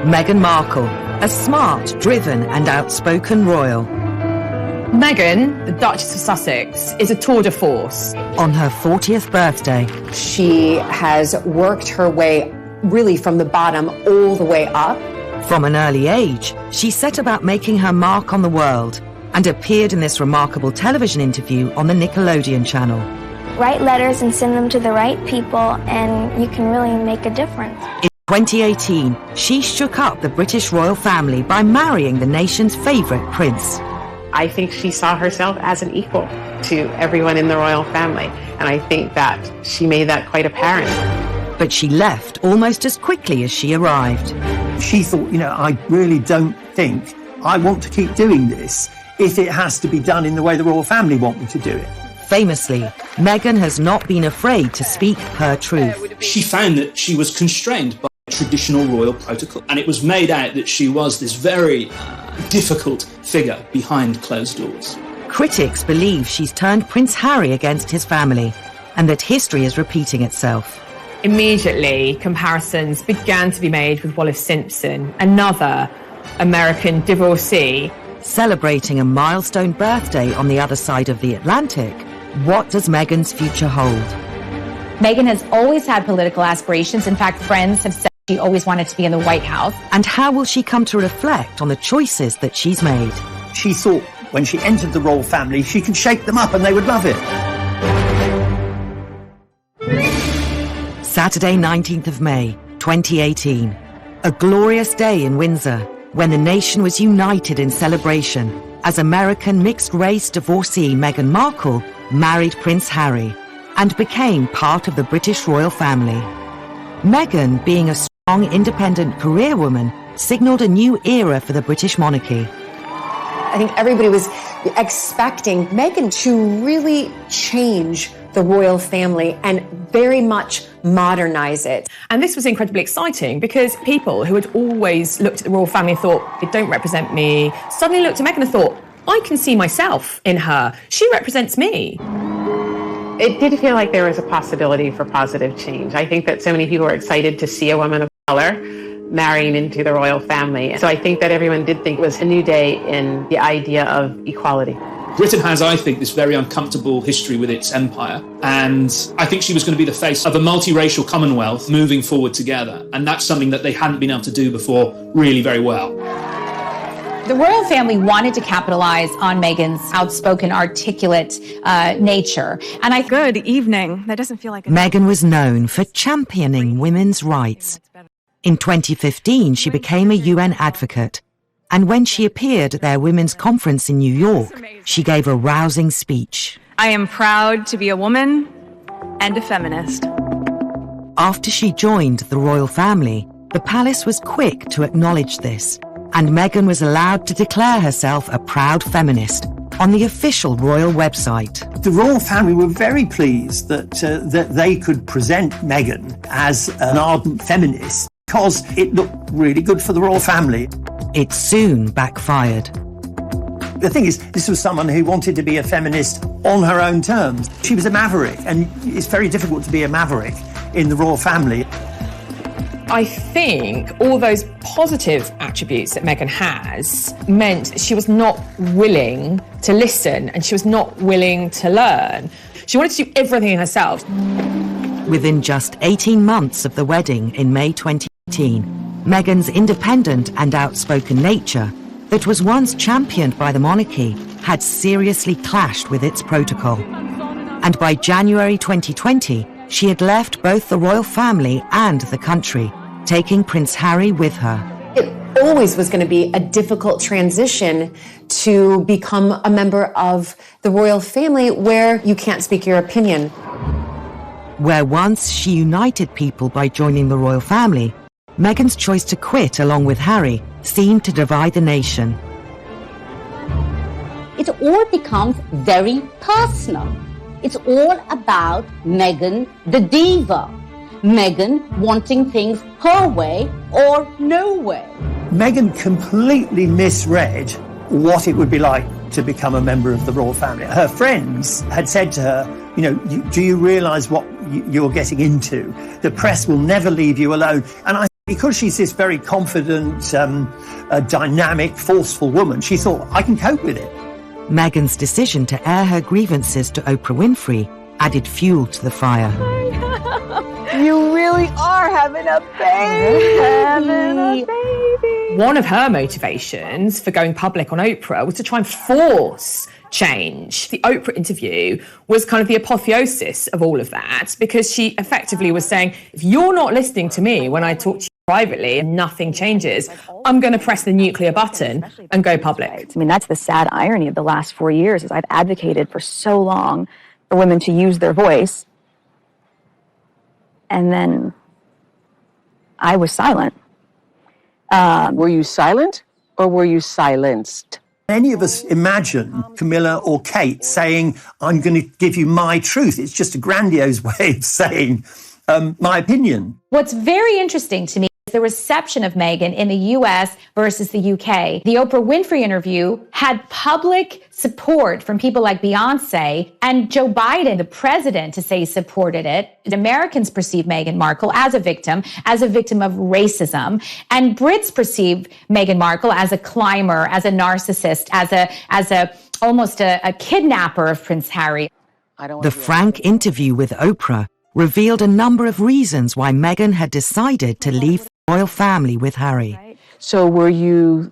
Meghan Markle, a smart, driven and outspoken royal. Meghan, the Duchess of Sussex, is a tour de force. On her 40th birthday, she has worked her way really from the bottom all the way up. From an early age, she set about making her mark on the world and appeared in this remarkable television interview on the Nickelodeon channel. Write letters and send them to the right people, and you can really make a difference. In 2018, she shook up the British royal family by marrying the nation's favourite prince. I think she saw herself as an equal to everyone in the royal family, and I think that she made that quite apparent. But she left almost as quickly as she arrived. She thought, I really don't think I want to keep doing this if it has to be done in the way the royal family want me to do it. Famously, Meghan has not been afraid to speak her truth. She found that she was constrained by traditional royal protocol, and it was made out that she was this very difficult figure behind closed doors. Critics believe she's turned Prince Harry against his family, and that history is repeating itself. Immediately, comparisons began to be made with Wallis Simpson, another American divorcee. Celebrating a milestone birthday on the other side of the Atlantic, what does Meghan's future hold? Meghan has always had political aspirations. In fact, friends have said she always wanted to be in the White House. And how will she come to reflect on the choices that she's made? She thought when she entered the royal family, she could shake them up and they would love it. Saturday, 19th of May, 2018. A glorious day in Windsor, when the nation was united in celebration as American mixed-race divorcee Meghan Markle married Prince Harry and became part of the British royal family. Meghan, being a strong, independent career woman, signalled a new era for the British monarchy. I think everybody was expecting Meghan to really change the royal family and very much modernize it. And this was incredibly exciting because people who had always looked at the royal family and thought, they don't represent me, suddenly looked at Meghan and thought, I can see myself in her. She represents me. It did feel like there was a possibility for positive change. I think that so many people were excited to see a woman of color marrying into the royal family. So I think that everyone did think it was a new day in the idea of equality. Britain has, I think, this very uncomfortable history with its empire, and I think she was going to be the face of a multiracial Commonwealth moving forward together, and that's something that they hadn't been able to do before really very well. The royal family wanted to capitalize on Meghan's outspoken, articulate nature. And Good evening. That doesn't feel like Meghan was known for championing women's rights. In 2015, she became a UN advocate. And when she appeared at their women's conference in New York, she gave a rousing speech. I am proud to be a woman and a feminist. After she joined the royal family, the palace was quick to acknowledge this, and Meghan was allowed to declare herself a proud feminist on the official royal website. The royal family were very pleased that they could present Meghan as an ardent feminist because it looked really good for the royal family. It soon backfired. The thing is, this was someone who wanted to be a feminist on her own terms. She was a maverick, and it's very difficult to be a maverick in the royal family. I think all those positive attributes that Meghan has meant that she was not willing to listen and she was not willing to learn. She wanted to do everything herself. Within just 18 months of the wedding in May 2018, Meghan's independent and outspoken nature, that was once championed by the monarchy, had seriously clashed with its protocol. And by January 2020, she had left both the royal family and the country, taking Prince Harry with her. It always was going to be a difficult transition to become a member of the royal family where you can't speak your opinion. Where once she united people by joining the royal family, Meghan's choice to quit along with Harry seemed to divide the nation. It all becomes very personal. It's all about Meghan the diva. Meghan wanting things her way or no way. Meghan completely misread what it would be like to become a member of the royal family. Her friends had said to her, do you realise what you're getting into? The press will never leave you alone. And I Because she's this very confident, dynamic, forceful woman, she thought, I can cope with it. Meghan's decision to air her grievances to Oprah Winfrey added fuel to the fire. You really are having a baby. One of her motivations for going public on Oprah was to try and force change. The Oprah interview was kind of the apotheosis of all of that, because she effectively was saying, if you're not listening to me when I talk to you privately and nothing changes, I'm going to press the nuclear button and go public. I mean, that's the sad irony of the last 4 years, is I've advocated for so long for women to use their voice, and then I was silent. Were you silent or were you silenced? Any of us imagine Camilla or Kate saying, I'm going to give you my truth. It's just a grandiose way of saying my opinion. What's very interesting to me is the reception of Meghan in the US versus the UK. The Oprah Winfrey interview had public support from people like Beyonce and Joe Biden, the president, to say he supported it. Americans perceive Meghan Markle as a victim of racism. And Brits perceive Meghan Markle as a climber, as a narcissist, as almost a kidnapper of Prince Harry. The frank interview with Oprah revealed a number of reasons why Meghan had decided to leave the royal family with Harry. So were you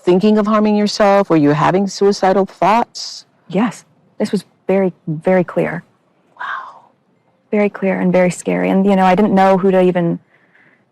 thinking of harming yourself? Were you having suicidal thoughts? Yes, this was very, very clear. Wow. Very clear and very scary. And, I didn't know who to even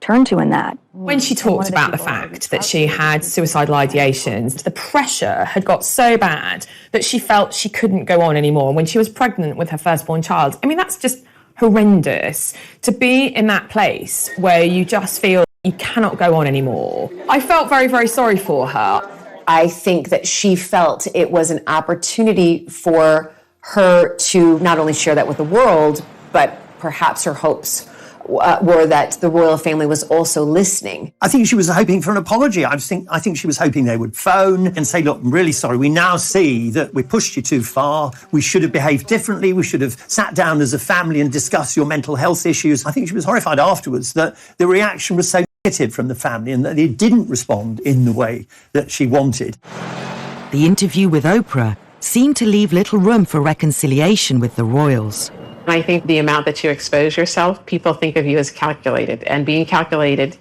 turn to in that. When she talked about the fact that she had suicidal ideations, the pressure had got so bad that she felt she couldn't go on anymore. When she was pregnant with her firstborn child, I mean, that's just horrendous, to be in that place where you just feel you cannot go on anymore. I felt very, very sorry for her. I think that she felt it was an opportunity for her to not only share that with the world, but perhaps her hopes were that the royal family was also listening. I think she was hoping for an apology. I think she was hoping they would phone and say, look, I'm really sorry. We now see that we pushed you too far. We should have behaved differently. We should have sat down as a family and discussed your mental health issues. I think she was horrified afterwards that the reaction was so negative from the family and that they didn't respond in the way that she wanted. The interview with Oprah seemed to leave little room for reconciliation with the royals. I think the amount that you expose yourself, people think of you as calculated. And being calculated,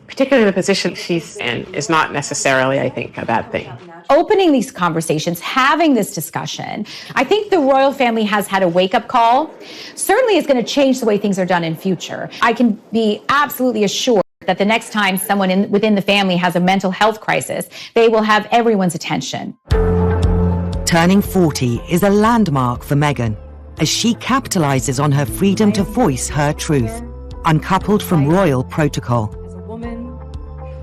particularly in the position she's in, is not necessarily, I think, a bad thing. Opening these conversations, having this discussion, I think the royal family has had a wake-up call. Certainly it's going to change the way things are done in future. I can be absolutely assured that the next time someone within the family has a mental health crisis, they will have everyone's attention. Turning 40 is a landmark for Meghan, as she capitalizes on her freedom to voice her truth, uncoupled from royal protocol.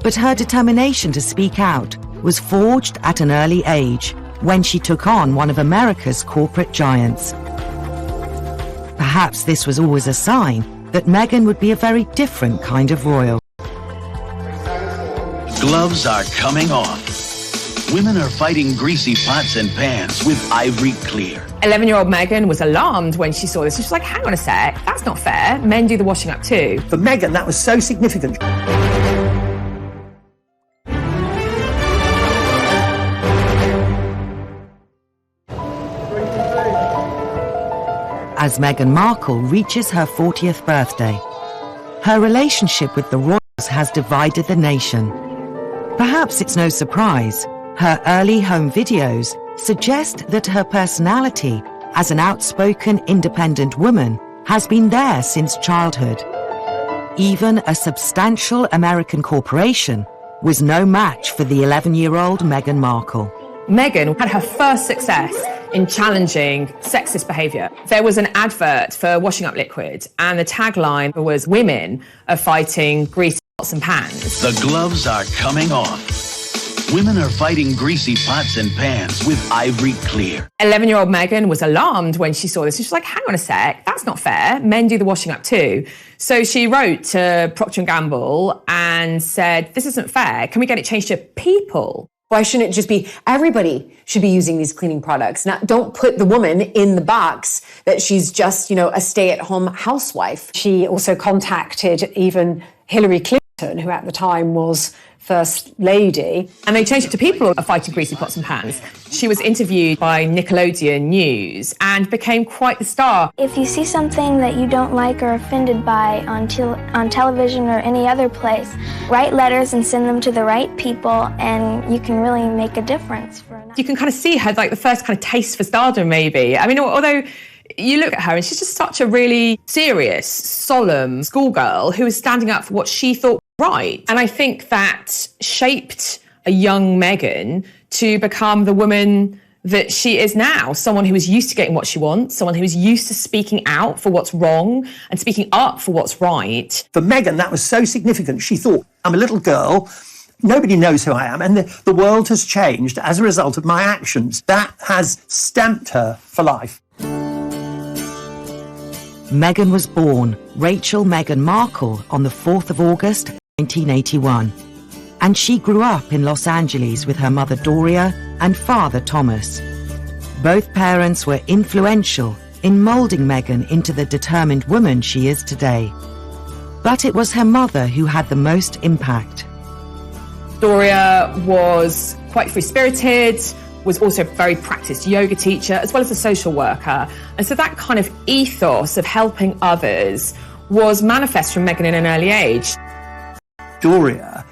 But her determination to speak out was forged at an early age, when she took on one of America's corporate giants. Perhaps this was always a sign that Meghan would be a very different kind of royal. Gloves are coming off. Women are fighting greasy pots and pans with Ivory Clear. 11-year-old Meghan was alarmed when she saw this. She was like, hang on a sec, that's not fair. Men do the washing up too. For Meghan, that was so significant. As Meghan Markle reaches her 40th birthday, her relationship with the royals has divided the nation. Perhaps it's no surprise. Her early home videos suggest that her personality as an outspoken, independent woman has been there since childhood. Even a substantial American corporation was no match for the 11-year-old Meghan Markle. Meghan had her first success in challenging sexist behaviour. There was an advert for washing up liquid, and the tagline was, "Women are fighting greasy pots and pans." The gloves are coming off. Women are fighting greasy pots and pans with Ivory Clear. 11-year-old Meghan was alarmed when she saw this. She was like, hang on a sec, that's not fair. Men do the washing up too. So she wrote to Procter & Gamble and said, this isn't fair. Can we get it changed to people? Why shouldn't it just be everybody should be using these cleaning products? Now, don't put the woman in the box that she's just, a stay-at-home housewife. She also contacted even Hillary Clinton who at the time was First Lady. And they changed it to People Are Fighting Greasy Pots and Pans. She was interviewed by Nickelodeon News and became quite the star. If you see something that you don't like or offended by on television or any other place, write letters and send them to the right people, and you can really make a difference. You can kind of see her, like the first kind of taste for stardom, maybe. I mean, although you look at her and she's just such a really serious, solemn schoolgirl who was standing up for what she thought right. And I think that shaped a young Meghan to become the woman that she is now, someone who is used to getting what she wants, someone who is used to speaking out for what's wrong and speaking up for what's right. For Meghan, that was so significant. She thought, I'm a little girl, nobody knows who I am, and the world has changed as a result of my actions. That has stamped her for life. Meghan was born Rachel Meghan Markle on the 4th of August, 1981. And she grew up in Los Angeles with her mother Doria and father Thomas. Both parents were influential in moulding Meghan into the determined woman she is today. But it was her mother who had the most impact. Doria was quite free-spirited, was also a very practiced yoga teacher, as well as a social worker. And so that kind of ethos of helping others was manifest from Meghan in an early age. Doria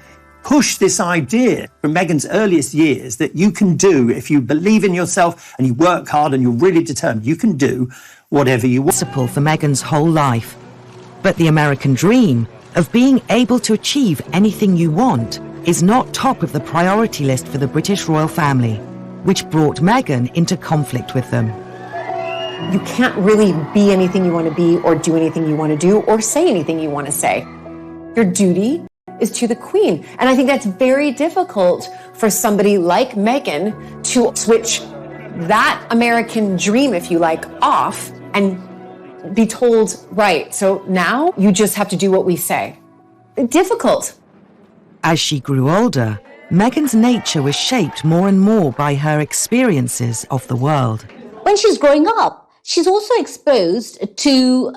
pushed this idea from Meghan's earliest years that you can do, if you believe in yourself and you work hard and you're really determined, you can do whatever you want. Principle for Meghan's whole life. But the American dream of being able to achieve anything you want is not top of the priority list for the British royal family, which brought Meghan into conflict with them. You can't really be anything you want to be or do anything you want to do or say anything you want to say. Your duty is to the Queen. And I think that's very difficult for somebody like Meghan to switch that American dream, if you like, off and be told, right, so now you just have to do what we say. Difficult. As she grew older, Meghan's nature was shaped more and more by her experiences of the world. When she's growing up, she's also exposed to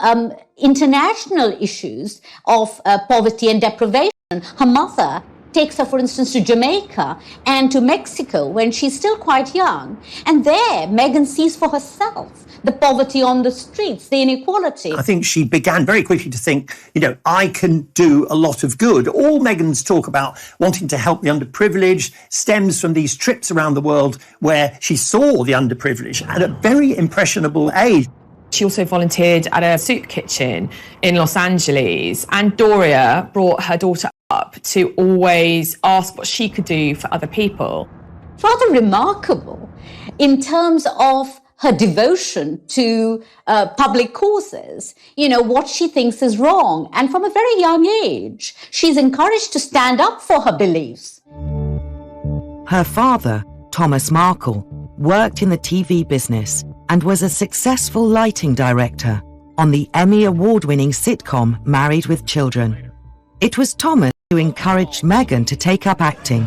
international issues of poverty and deprivation. Her mother takes her, for instance, to Jamaica and to Mexico when she's still quite young. And there, Meghan sees for herself the poverty on the streets, the inequality. I think she began very quickly to think, I can do a lot of good. All Meghan's talk about wanting to help the underprivileged stems from these trips around the world where she saw the underprivileged at a very impressionable age. She also volunteered at a soup kitchen in Los Angeles, and Doria brought her daughter up to always ask what she could do for other people. Rather remarkable in terms of her devotion to public causes, what she thinks is wrong. And from a very young age, she's encouraged to stand up for her beliefs. Her father, Thomas Markle, worked in the TV business and was a successful lighting director on the Emmy Award-winning sitcom Married with Children. It was Thomas who encouraged Meghan to take up acting,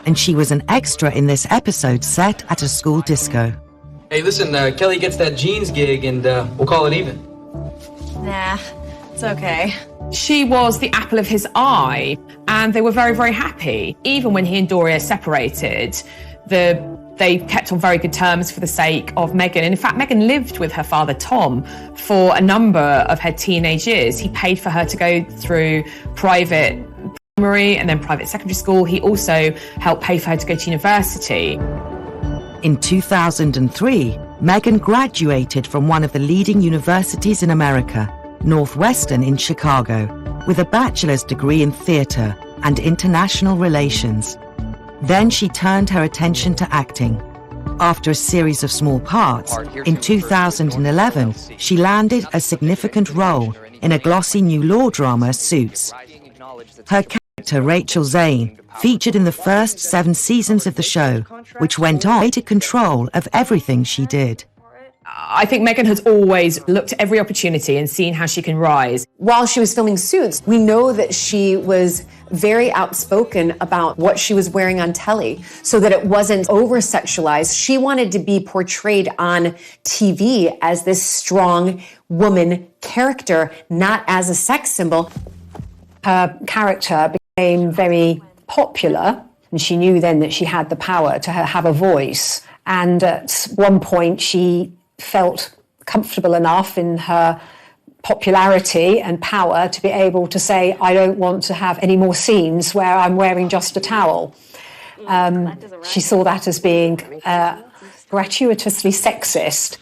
and she was an extra in this episode set at a school disco. Hey, listen, Kelly gets that jeans gig and we'll call it even. Nah, it's okay. She was the apple of his eye, and they were very, very happy. Even when he and Doria separated, they kept on very good terms for the sake of Meghan. And in fact, Meghan lived with her father, Tom, for a number of her teenage years. He paid for her to go through private primary and then private secondary school. He also helped pay for her to go to university. In 2003, Meghan graduated from one of the leading universities in America, Northwestern in Chicago, with a bachelor's degree in theatre and international relations. Then she turned her attention to acting. After a series of small parts, in 2011, she landed a significant role in a glossy new law drama, Suits. Her character, Rachel Zane, featured in the first 7 seasons of the show, which went on to take control of everything she did. I think Meghan has always looked at every opportunity and seen how she can rise. While she was filming Suits, we know that she was very outspoken about what she was wearing on telly so that it wasn't over-sexualized. She wanted to be portrayed on TV as this strong woman character, not as a sex symbol. Her character became very popular, and she knew then that she had the power to have a voice. And at one point, she felt comfortable enough in her popularity and power to be able to say, I don't want to have any more scenes where I'm wearing just a towel. She saw that as being gratuitously sexist.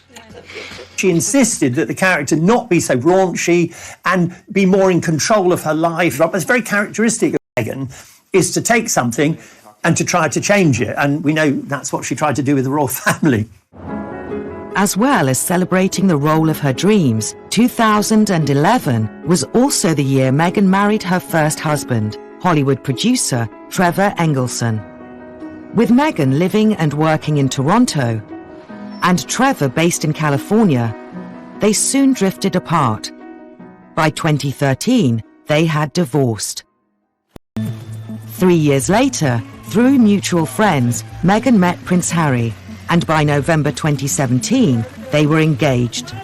She insisted that the character not be so raunchy and be more in control of her life. What's very characteristic of Meghan is to take something and to try to change it. And we know that's what she tried to do with the royal family. As well as celebrating the role of her dreams, 2011 was also the year Meghan married her first husband, Hollywood producer Trevor Engelson. With Meghan living and working in Toronto, and Trevor based in California, they soon drifted apart. By 2013, they had divorced. 3 years later, through mutual friends, Meghan met Prince Harry, and by November 2017, they were engaged.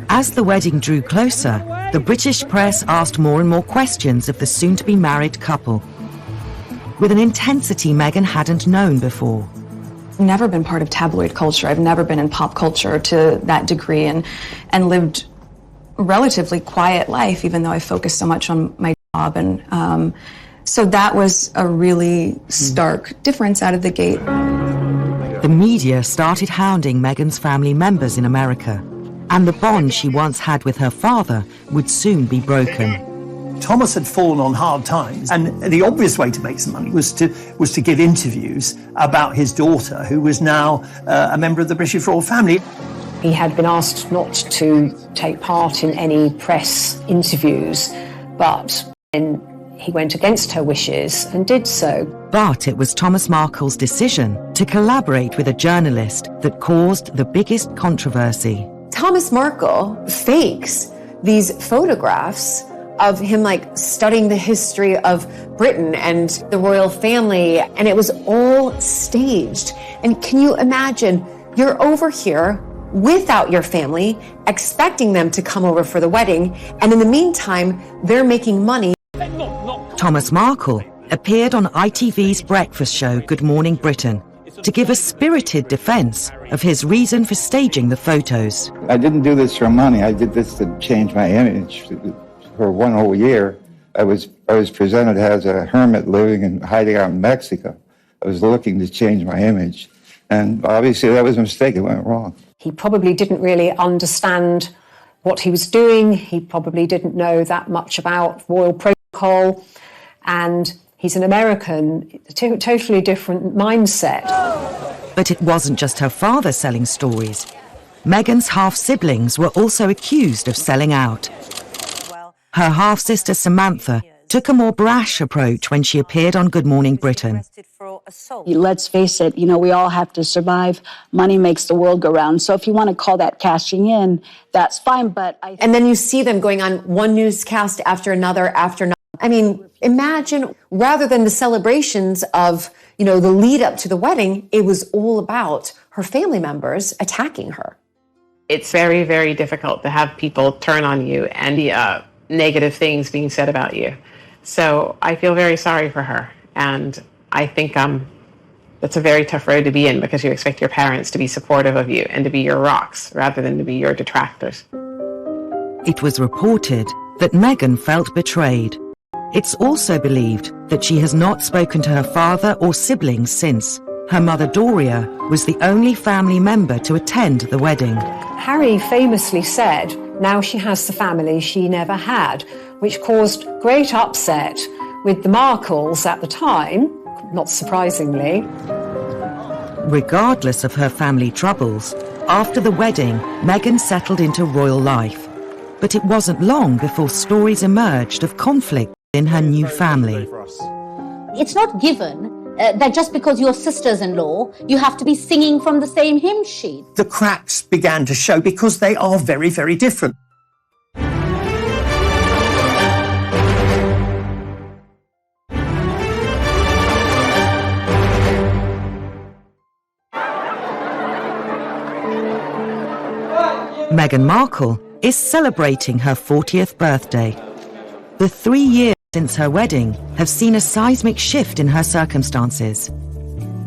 As the wedding drew closer, the British press asked more and more questions of the soon-to-be married couple, with an intensity Meghan hadn't known before. Never been part of tabloid culture. I've never been in pop culture to that degree, and lived a relatively quiet life, even though I focused so much on my job. And so that was a really stark difference out of the gate. The media started hounding Meghan's family members in America, and the bond she once had with her father would soon be broken. Thomas had fallen on hard times, and the obvious way to make some money was to give interviews about his daughter, who was now a member of the British royal family. He had been asked not to take part in any press interviews, but then he went against her wishes and did so. But it was Thomas Markle's decision to collaborate with a journalist that caused the biggest controversy. Thomas Markle fakes these photographs of him studying the history of Britain and the royal family, and it was all staged. And can you imagine, you're over here without your family, expecting them to come over for the wedding, and in the meantime, they're making money. Thomas Markle appeared on ITV's breakfast show Good Morning Britain to give a spirited defense of his reason for staging the photos. I didn't do this for money. I did this to change my image. For 1 whole year, I was presented as a hermit living and hiding out in Mexico. I was looking to change my image. And obviously that was a mistake. It went wrong. He probably didn't really understand what he was doing. He probably didn't know that much about royal protocol. And he's an American, totally different mindset. But it wasn't just her father selling stories. Meghan's half-siblings were also accused of selling out. Her half-sister Samantha took a more brash approach when she appeared on Good Morning Britain. Let's face it, we all have to survive. Money makes the world go round. So if you want to call that cashing in, that's fine. But And then you see them going on one newscast after another. I mean, imagine, rather than the celebrations of, the lead up to the wedding, it was all about her family members attacking her. It's very, very difficult to have people turn on you and negative things being said about you. So I feel very sorry for her. And I think that's a very tough road to be in, because you expect your parents to be supportive of you and to be your rocks rather than to be your detractors. It was reported that Meghan felt betrayed. It's also believed that she has not spoken to her father or siblings since. Her mother Doria was the only family member to attend the wedding. Harry famously said, now she has the family she never had, which caused great upset with the Markles at the time, not surprisingly. Regardless of her family troubles, after the wedding, Meghan settled into royal life. But it wasn't long before stories emerged of conflict in her new family. It's not given that just because you're sisters-in-law, you have to be singing from the same hymn sheet. The cracks began to show because they are very, very different. Meghan Markle is celebrating her 40th birthday. The 3 years since her wedding have seen a seismic shift in her circumstances.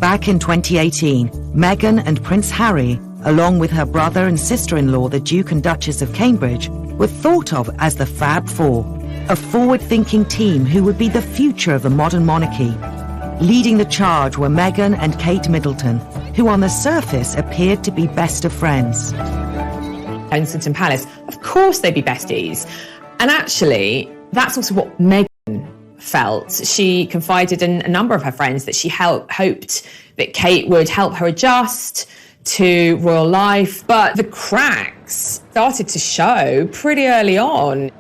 Back in 2018, Meghan and Prince Harry, along with her brother and sister-in-law, the Duke and Duchess of Cambridge, were thought of as the Fab Four, a forward-thinking team who would be the future of the modern monarchy. Leading the charge were Meghan and Kate Middleton, who on the surface appeared to be best of friends. Kensington Palace, of course they'd be besties. And actually, that's also what Meghan felt. She confided in a number of her friends that she hoped that Kate would help her adjust to royal life. But the cracks started to show pretty early on.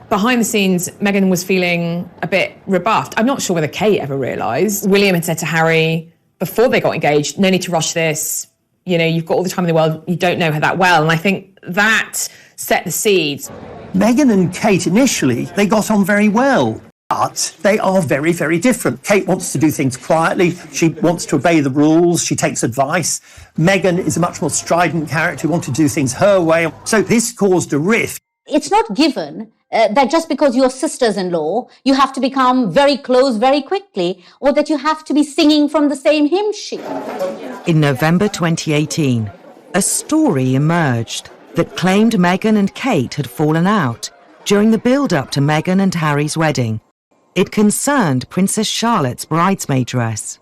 Behind the scenes, Meghan was feeling a bit rebuffed. I'm not sure whether Kate ever realised. William had said to Harry before they got engaged, no need to rush this. You know, you've got all the time in the world. You don't know her that well. And I think that set the seeds. Meghan and Kate initially, they got on very well. But they are very, very different. Kate wants to do things quietly. She wants to obey the rules. She takes advice. Meghan is a much more strident character who wants to do things her way. So this caused a rift. It's not given that just because you're sisters-in-law, you have to become very close very quickly, or that you have to be singing from the same hymn sheet. In November 2018, a story emerged that claimed Meghan and Kate had fallen out during the build-up to Meghan and Harry's wedding. It concerned Princess Charlotte's bridesmaid dress.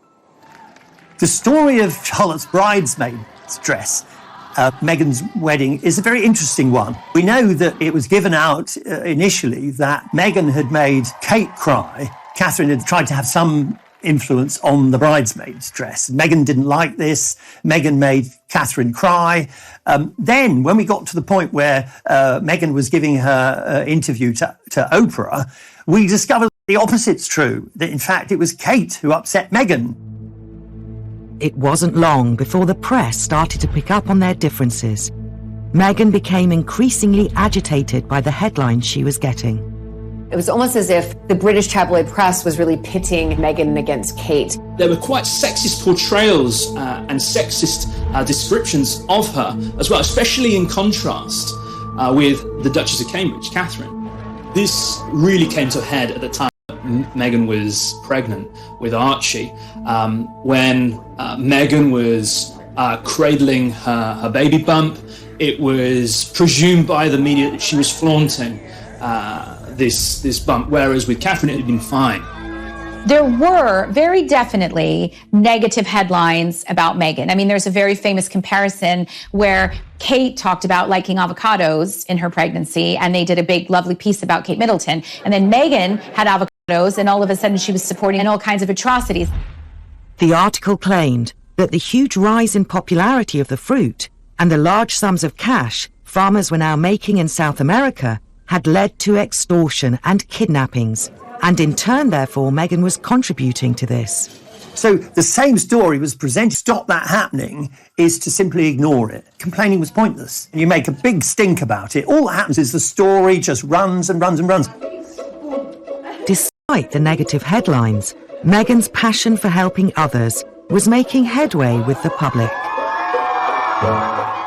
The story of Charlotte's bridesmaid dress, Meghan's wedding, is a very interesting one. We know that it was given out initially that Meghan had made Kate cry. Catherine had tried to have some influence on the bridesmaid's dress. Meghan didn't like this. Meghan made Catherine cry. Then, when we got to the point where Meghan was giving her interview to Oprah, we discovered the opposite's true, that in fact it was Kate who upset Meghan. It wasn't long before the press started to pick up on their differences. Meghan became increasingly agitated by the headlines she was getting. It was almost as if the British tabloid press was really pitting Meghan against Kate. There were quite sexist portrayals and sexist descriptions of her as well, especially in contrast with the Duchess of Cambridge, Catherine. This really came to a head at the time Meghan was pregnant with Archie, when Meghan was cradling her baby bump. It was presumed by the media that she was flaunting this bump, whereas with Catherine it had been fine. There were very definitely negative headlines about Meghan. I mean, there's a very famous comparison where Kate talked about liking avocados in her pregnancy, and they did a big, lovely piece about Kate Middleton. And then Meghan had avocados, and all of a sudden she was supporting all kinds of atrocities. The article claimed that the huge rise in popularity of the fruit and the large sums of cash farmers were now making in South America had led to extortion and kidnappings. And in turn, therefore, Meghan was contributing to this. So the same story was presented. To stop that happening is to simply ignore it. Complaining was pointless. You make a big stink about it. All that happens is the story just runs and runs and runs. Despite the negative headlines, Meghan's passion for helping others was making headway with the public.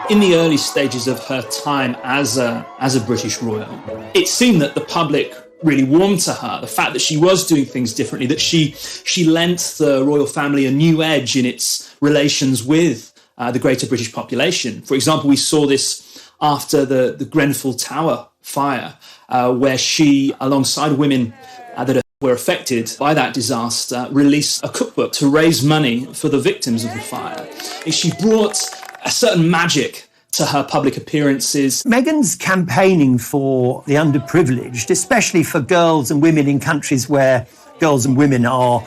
In the early stages of her time as a British royal, it seemed that the public really warmed to her. The fact that she was doing things differently, that she lent the royal family a new edge in its relations with the greater British population. For example, we saw this after the Grenfell Tower fire, where she, alongside women that were affected by that disaster, released a cookbook to raise money for the victims of the fire. She brought a certain magic to her public appearances. Meghan's campaigning for the underprivileged, especially for girls and women in countries where girls and women are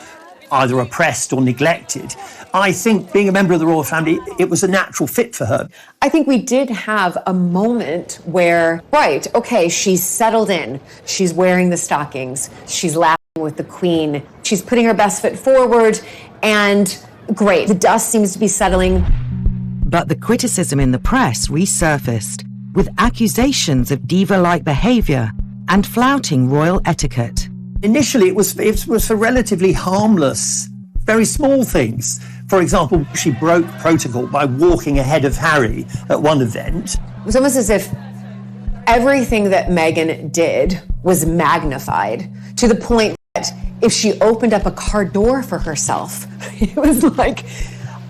either oppressed or neglected. I think being a member of the royal family, it was a natural fit for her. I think we did have a moment where, right, okay, she's settled in. She's wearing the stockings. She's laughing with the Queen. She's putting her best foot forward, and great. The dust seems to be settling. But the criticism in the press resurfaced, with accusations of diva-like behaviour and flouting royal etiquette. Initially, it was for relatively harmless, very small things. For example, she broke protocol by walking ahead of Harry at one event. It was almost as if everything that Meghan did was magnified to the point if she opened up a car door for herself, it was like,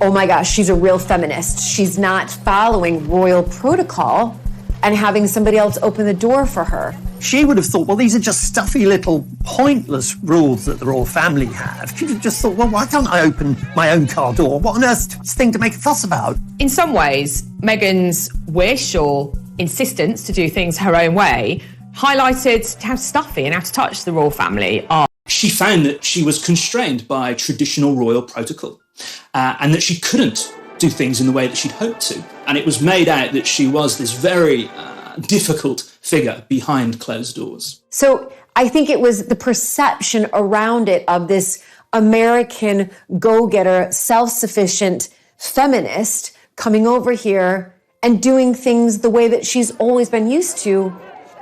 oh my gosh, she's a real feminist. She's not following royal protocol and having somebody else open the door for her. She would have thought, well, these are just stuffy little pointless rules that the royal family have. She would have just thought, well, why can't I open my own car door? What on earth's thing to make a fuss about? In some ways, Meghan's wish or insistence to do things her own way highlighted how stuffy and out of touch the royal family are. She found that she was constrained by traditional royal protocol and that she couldn't do things in the way that she'd hoped to. And it was made out that she was this very difficult figure behind closed doors. So I think it was the perception around it of this American go-getter, self-sufficient feminist coming over here and doing things the way that she's always been used to.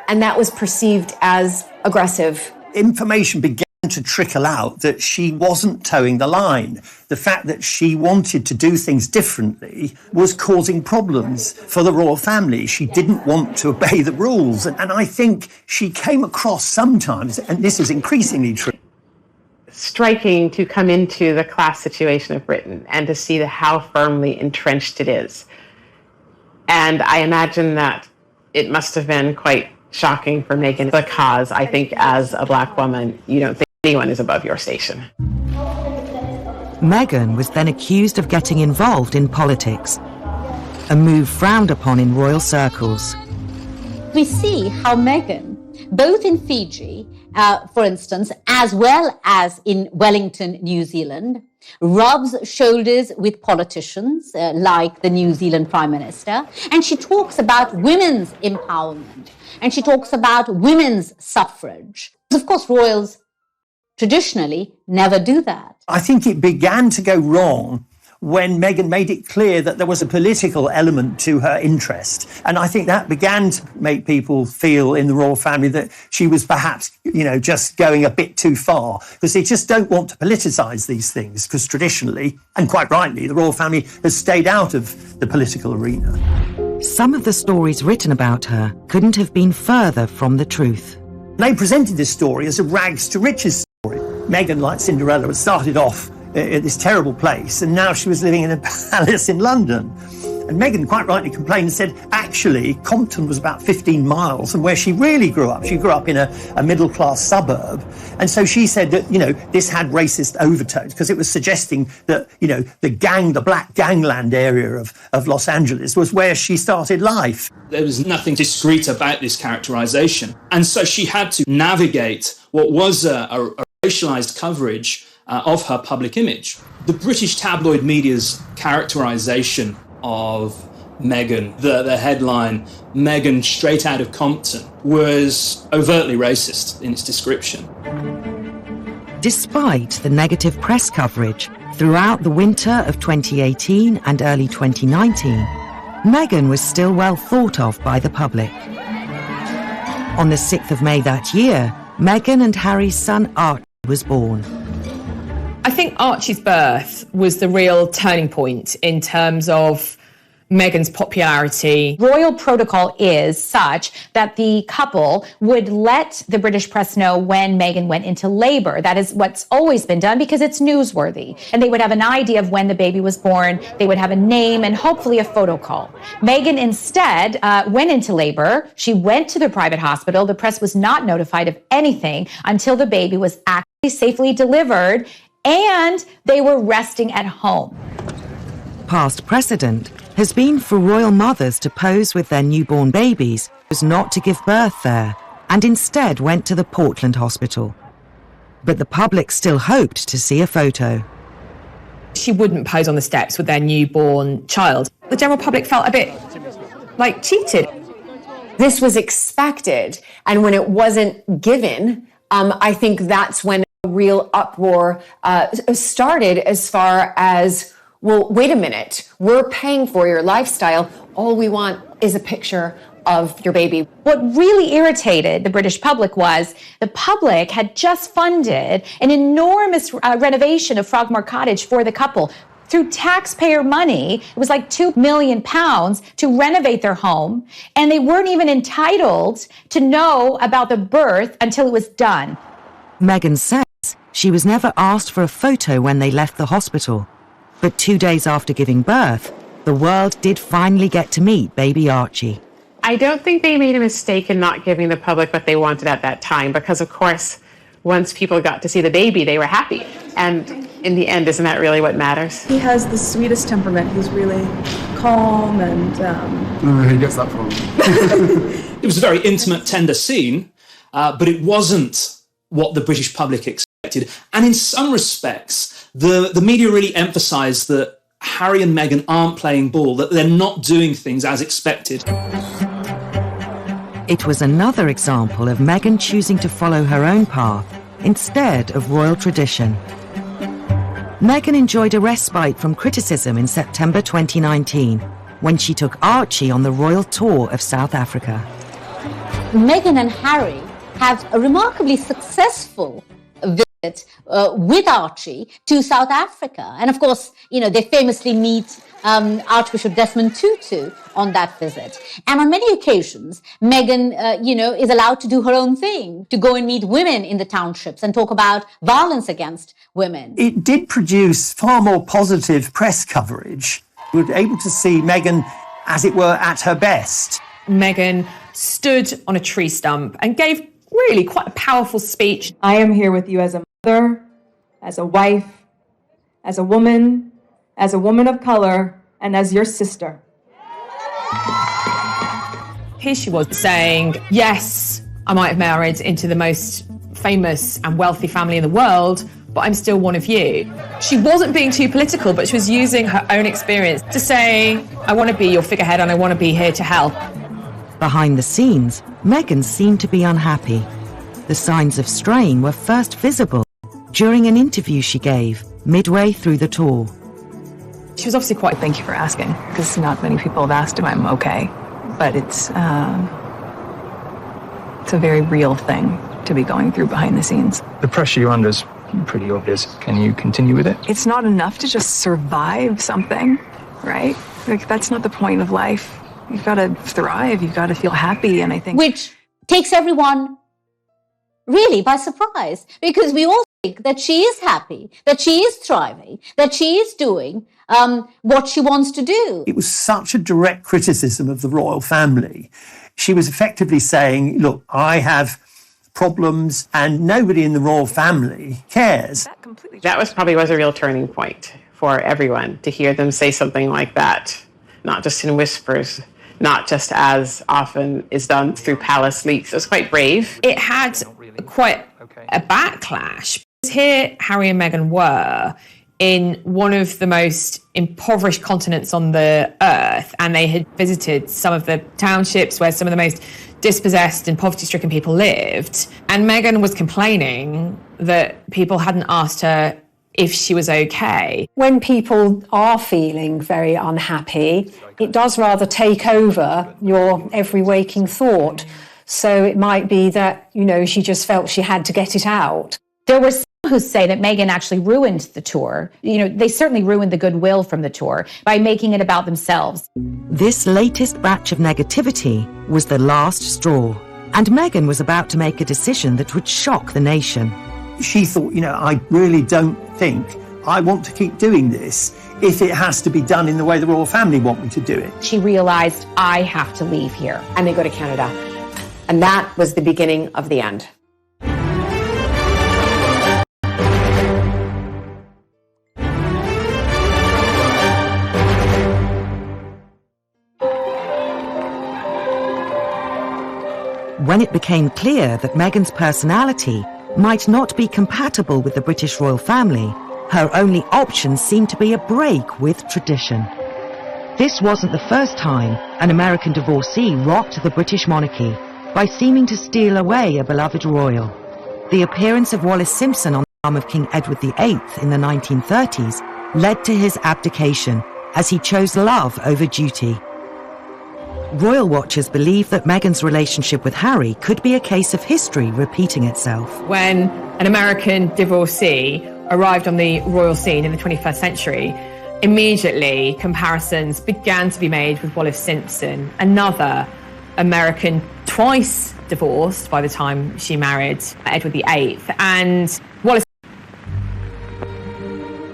And that was perceived as aggressive. Information began to trickle out that she wasn't towing the line. The fact that she wanted to do things differently was causing problems for the royal family. She didn't want to obey the rules. And I think she came across sometimes, and this is increasingly true, striking to come into the class situation of Britain and to see how firmly entrenched it is. And I imagine that it must have been quite shocking for Meghan because I think as a black woman, you don't think anyone is above your station. Meghan was then accused of getting involved in politics, a move frowned upon in royal circles. We see how Meghan, both in Fiji, for instance, as well as in Wellington, New Zealand, rubs shoulders with politicians like the New Zealand Prime Minister, and she talks about women's empowerment, and she talks about women's suffrage. Of course, royals traditionally never do that. I think it began to go wrong when Meghan made it clear that there was a political element to her interest. And I think that began to make people feel in the royal family that she was perhaps, just going a bit too far, because they just don't want to politicise these things, because traditionally, and quite rightly, the royal family has stayed out of the political arena. Some of the stories written about her couldn't have been further from the truth. They presented this story as a rags to riches story. Meghan, like Cinderella, had started off at this terrible place, and now she was living in a palace in London. And Meghan quite rightly complained and said, actually, Compton was about 15 miles from where she really grew up. She grew up in a middle-class suburb. And so she said that, this had racist overtones because it was suggesting that, the black gangland area of Los Angeles was where she started life. There was nothing discreet about this characterisation. And so she had to navigate what was a racialised coverage of her public image. The British tabloid media's characterisation of Meghan, the headline, Meghan straight out of Compton, was overtly racist in its description. Despite the negative press coverage throughout the winter of 2018 and early 2019, Meghan was still well thought of by the public. On the 6th of May that year, Meghan and Harry's son Archie was born. I think Archie's birth was the real turning point in terms of Meghan's popularity. Royal protocol is such that the couple would let the British press know when Meghan went into labor. That is what's always been done because it's newsworthy. And they would have an idea of when the baby was born. They would have a name and hopefully a photo call. Meghan instead went into labor. She went to the private hospital. The press was not notified of anything until the baby was actually safely delivered and they were resting at home. Past precedent has been for royal mothers to pose with their newborn babies, was not to give birth there, and instead went to the Portland hospital. But the public still hoped to see a photo. She wouldn't pose on the steps with their newborn child. The general public felt a bit like cheated. This was expected, and when it wasn't given, I think that's when a real uproar started as far as, well, wait a minute, we're paying for your lifestyle. All we want is a picture of your baby. What really irritated the British public was the public had just funded an enormous renovation of Frogmore Cottage for the couple. Through taxpayer money, it was like £2 million to renovate their home, and they weren't even entitled to know about the birth until it was done. Meghan said She was never asked for a photo when they left the hospital. But 2 days after giving birth, the world did finally get to meet baby Archie. I don't think they made a mistake in not giving the public what they wanted at that time, because of course, once people got to see the baby, they were happy. And in the end, isn't that really what matters? He has the sweetest temperament. He's really calm and... he gets that from. It was a very intimate, tender scene, but it wasn't what the British public expected. And in some respects, the media really emphasised that Harry and Meghan aren't playing ball, that they're not doing things as expected. It was another example of Meghan choosing to follow her own path instead of royal tradition. Meghan enjoyed a respite from criticism in September 2019 when she took Archie on the royal tour of South Africa. Meghan and Harry have a remarkably successful visit with Archie to South Africa. And of course, they famously meet Archbishop Desmond Tutu on that visit. And on many occasions, Meghan, is allowed to do her own thing, to go and meet women in the townships and talk about violence against women. It did produce far more positive press coverage. We were able to see Meghan, as it were, at her best. Meghan stood on a tree stump and gave really quite a powerful speech. I am here with you as a mother, as a wife, as a woman of color, and as your sister. Here she was saying, yes, I might have married into the most famous and wealthy family in the world, but I'm still one of you. She wasn't being too political, but she was using her own experience to say, I want to be your figurehead and I want to be here to help. Behind the scenes, Meghan seemed to be unhappy. The signs of strain were first visible during an interview she gave midway through the tour. She was obviously quite... Thank you for asking, because not many people have asked if I'm okay. But it's a very real thing to be going through behind the scenes. The pressure you're under is pretty obvious. Can you continue with it? It's not enough to just survive something, right? Like, that's not the point of life. You've got to thrive. You've got to feel happy. And I think... Which takes everyone really by surprise, because we all think that she is happy, that she is thriving, that she is doing what she wants to do. It was such a direct criticism of the royal family. She was effectively saying, look, I have problems and nobody in the royal family cares. That was a real turning point for everyone, to hear them say something like that, not just in whispers, not just as often is done through palace leaks. It was quite brave. It had quite a backlash. Here, Harry and Meghan were in one of the most impoverished continents on the earth, and they had visited some of the townships where some of the most dispossessed and poverty-stricken people lived. And Meghan was complaining that people hadn't asked her if she was okay. When people are feeling very unhappy, it does rather take over your every waking thought. So it might be that, she just felt she had to get it out. There were some who say that Meghan actually ruined the tour. They certainly ruined the goodwill from the tour by making it about themselves. This latest batch of negativity was the last straw, and Meghan was about to make a decision that would shock the nation. She thought, I really don't think I want to keep doing this if it has to be done in the way the royal family want me to do it. She realized, I have to leave here. And they go to Canada. And that was the beginning of the end. When it became clear that Meghan's personality might not be compatible with the British royal family, her only option seemed to be a break with tradition. This wasn't the first time an American divorcee rocked the British monarchy by seeming to steal away a beloved royal. The appearance of Wallis Simpson on the arm of King Edward VIII in the 1930s led to his abdication, as he chose love over duty. Royal watchers believe that Meghan's relationship with Harry could be a case of history repeating itself. When an American divorcee arrived on the royal scene in the 21st century, immediately comparisons began to be made with Wallis Simpson, another American twice divorced by the time she married Edward VIII. And Wallis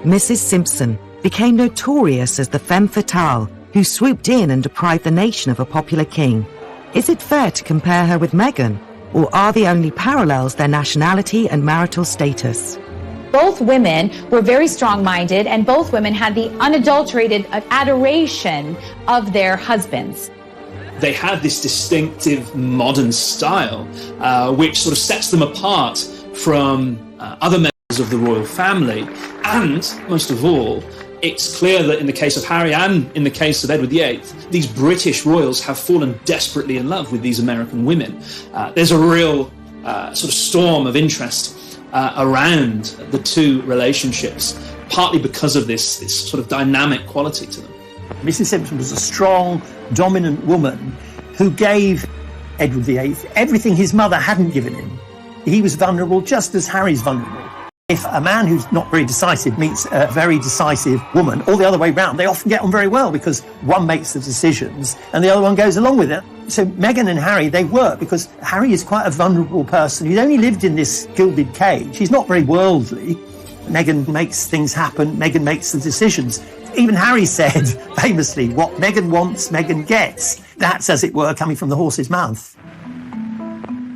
Mrs. Simpson became notorious as the femme fatale who swooped in and deprived the nation of a popular king. Is it fair to compare her with Meghan, or are the only parallels their nationality and marital status? Both women were very strong-minded, and both women had the unadulterated adoration of their husbands. They had this distinctive modern style, which sort of sets them apart from other members of the royal family. And, most of all, it's clear that in the case of Harry and in the case of Edward VIII, these British royals have fallen desperately in love with these American women. There's a real sort of storm of interest around the two relationships, partly because of this sort of dynamic quality to them. Mrs. Simpson was a strong, dominant woman who gave Edward VIII everything his mother hadn't given him. He was vulnerable just as Harry's vulnerable. If a man who's not very decisive meets a very decisive woman, or the other way round, they often get on very well because one makes the decisions and the other one goes along with it. So Meghan and Harry, they work because Harry is quite a vulnerable person. He's only lived in this gilded cage. He's not very worldly. Meghan makes things happen. Meghan makes the decisions. Even Harry said, famously, what Meghan wants, Meghan gets. That's, as it were, coming from the horse's mouth.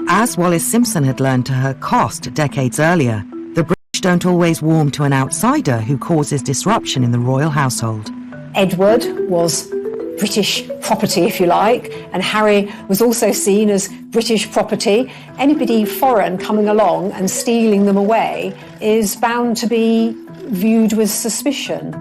As Wallis Simpson had learned to her cost decades earlier, the British don't always warm to an outsider who causes disruption in the royal household. Edward was British property, if you like, and Harry was also seen as British property. Anybody foreign coming along and stealing them away is bound to be viewed with suspicion.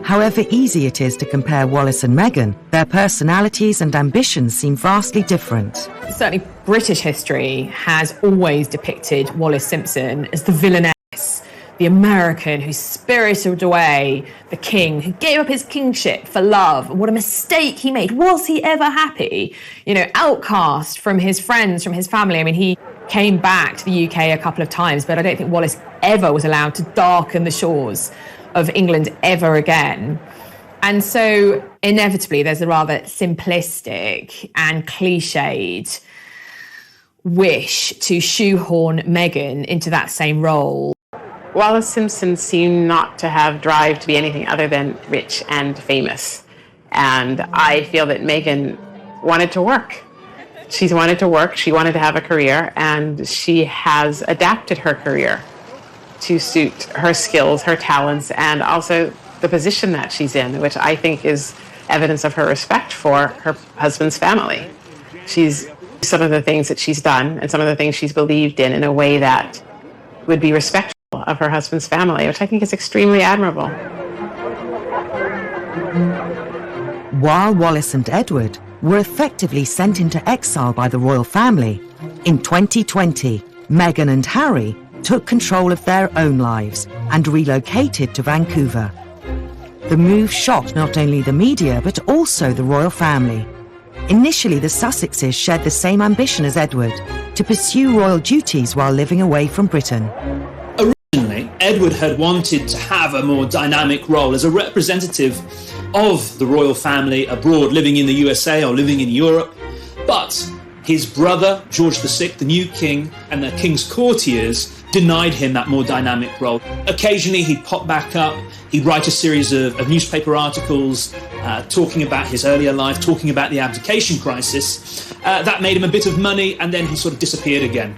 However easy it is to compare Wallis and Meghan, their personalities and ambitions seem vastly different. Certainly British history has always depicted Wallis Simpson as the villainess, the American who spirited away the king, who gave up his kingship for love. And what a mistake he made. Was he ever happy? You know, outcast from his friends, from his family. I mean, he came back to the UK a couple of times, but I don't think Wallis ever was allowed to darken the shores of England ever again. And so inevitably there's a rather simplistic and cliched wish to shoehorn Meghan into that same role. Wallis Simpson seemed not to have drive to be anything other than rich and famous. And I feel that Meghan wanted to work. She wanted to work, she wanted to have a career, and she has adapted her career to suit her skills, her talents, and also the position that she's in, which I think is evidence of her respect for her husband's family. She's some of the things that she's done and some of the things she's believed in a way that would be respectful of her husband's family, which I think is extremely admirable. While Wallis and Edward were effectively sent into exile by the royal family, in 2020, Meghan and Harry took control of their own lives and relocated to Vancouver. The move shocked not only the media but also the royal family. Initially, the Sussexes shared the same ambition as Edward, to pursue royal duties while living away from Britain. Originally, Edward had wanted to have a more dynamic role as a representative of the royal family abroad, living in the USA or living in Europe, but his brother, George VI, the new king, and the king's courtiers denied him that more dynamic role. Occasionally he'd pop back up, he'd write a series of newspaper articles talking about his earlier life, talking about the abdication crisis. That made him a bit of money, and then he sort of disappeared again.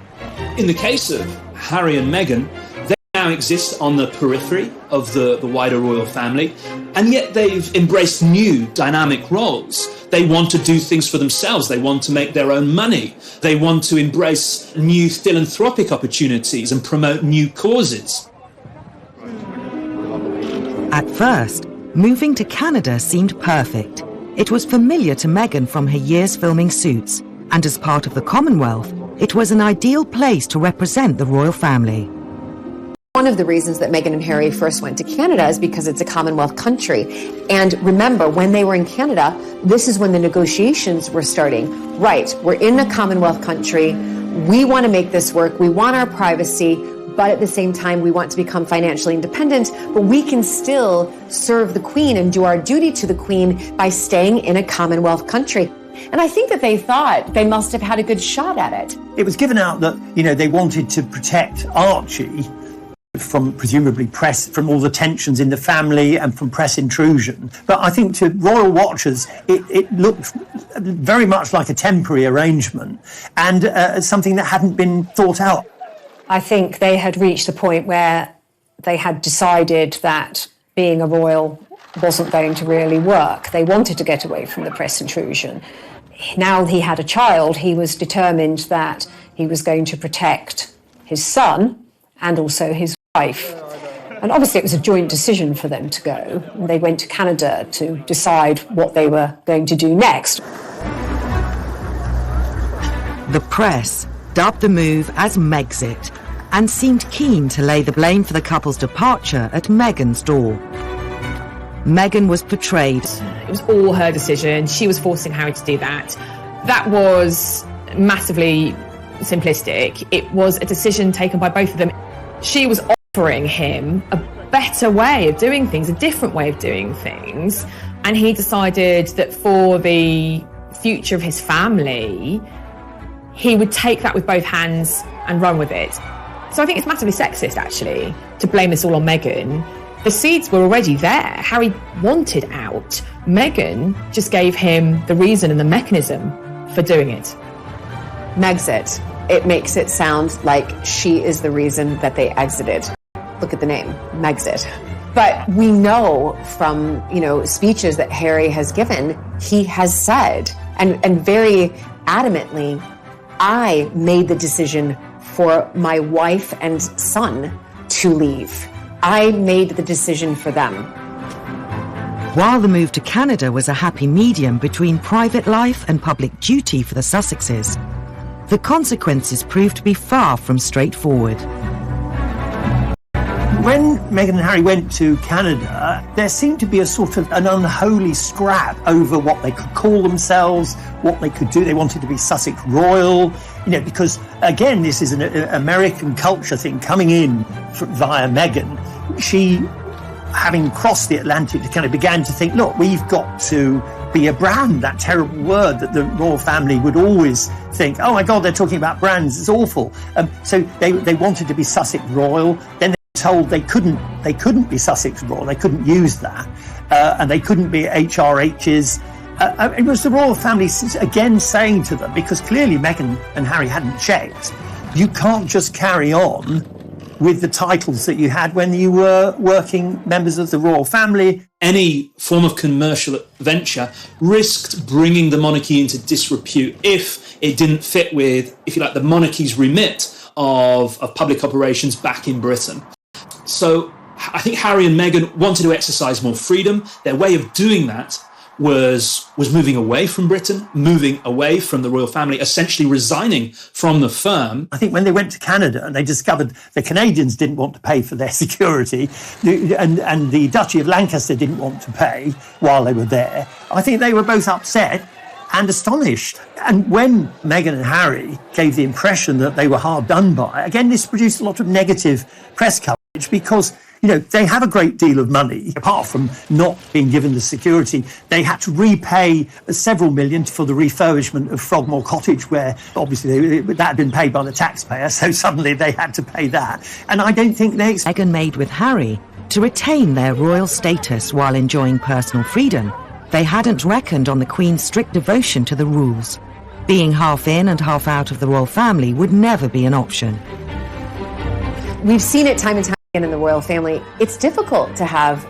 In the case of Harry and Meghan, they now exist on the periphery of the wider royal family, and yet they've embraced new dynamic roles. They want to do things for themselves. They want to make their own money. They want to embrace new philanthropic opportunities and promote new causes. At first, moving to Canada seemed perfect. It was familiar to Meghan from her years filming Suits, and as part of the Commonwealth, it was an ideal place to represent the royal family. One of the reasons that Meghan and Harry first went to Canada is because it's a Commonwealth country. And remember, when they were in Canada, this is when the negotiations were starting. Right, we're in a Commonwealth country. We want to make this work. We want our privacy. But at the same time, we want to become financially independent. But we can still serve the Queen and do our duty to the Queen by staying in a Commonwealth country. And I think that they thought they must have had a good shot at it. It was given out that, they wanted to protect Archie. from presumably press, from all the tensions in the family and from press intrusion. But I think to royal watchers, it looked very much like a temporary arrangement and something that hadn't been thought out. I think they had reached a point where they had decided that being a royal wasn't going to really work. They wanted to get away from the press intrusion. Now he had a child, he was determined that he was going to protect his son and also his wife. And obviously it was a joint decision for them to go. They went to Canada to decide what they were going to do next. The press dubbed the move as Megxit and seemed keen to lay the blame for the couple's departure at Meghan's door. Meghan was portrayed. It was all her decision. She was forcing Harry to do that. That was massively simplistic. It was a decision taken by both of them. She was offering him a better way of doing things, a different way of doing things. And he decided that for the future of his family, he would take that with both hands and run with it. So I think it's massively sexist, actually, to blame this all on Meghan. The seeds were already there. Harry wanted out. Meghan just gave him the reason and the mechanism for doing it. Megxit. It makes it sound like she is the reason that they exited. Look at the name, Megxit. But we know from, speeches that Harry has given, he has said, and very adamantly, I made the decision for my wife and son to leave. I made the decision for them. While the move to Canada was a happy medium between private life and public duty for the Sussexes, the consequences proved to be far from straightforward. When Meghan and Harry went to Canada, there seemed to be a sort of an unholy scrap over what they could call themselves, what they could do. They wanted to be Sussex Royal, because, again, this is an American culture thing coming in via Meghan. She, having crossed the Atlantic, kind of began to think, look, we've got to be a brand, that terrible word that the royal family would always think, oh my God, they're talking about brands, it's awful. So they wanted to be Sussex Royal. Then they were told they couldn't be Sussex Royal, they couldn't use that, and they couldn't be HRHs. It was the royal family again saying to them, because clearly Meghan and Harry hadn't checked, you can't just carry on with the titles that you had when you were working members of the royal family. Any form of commercial venture risked bringing the monarchy into disrepute if it didn't fit with, if you like, the monarchy's remit of public operations back in Britain. So I think Harry and Meghan wanted to exercise more freedom. Their way of doing that was moving away from Britain, moving away from the royal family, essentially resigning from the firm. I think when they went to Canada and they discovered the Canadians didn't want to pay for their security and the Duchy of Lancaster didn't want to pay while they were there, I think they were both upset and astonished. And when Meghan and Harry gave the impression that they were hard done by, again, this produced a lot of negative press coverage because they have a great deal of money. Apart from not being given the security, they had to repay several million for the refurbishment of Frogmore Cottage, where obviously that had been paid by the taxpayer, so suddenly they had to pay that. And I don't think Meghan made with Harry to retain their royal status while enjoying personal freedom. They hadn't reckoned on the Queen's strict devotion to the rules. Being half in and half out of the royal family would never be an option. We've seen it time and time again in the royal family. It's difficult to have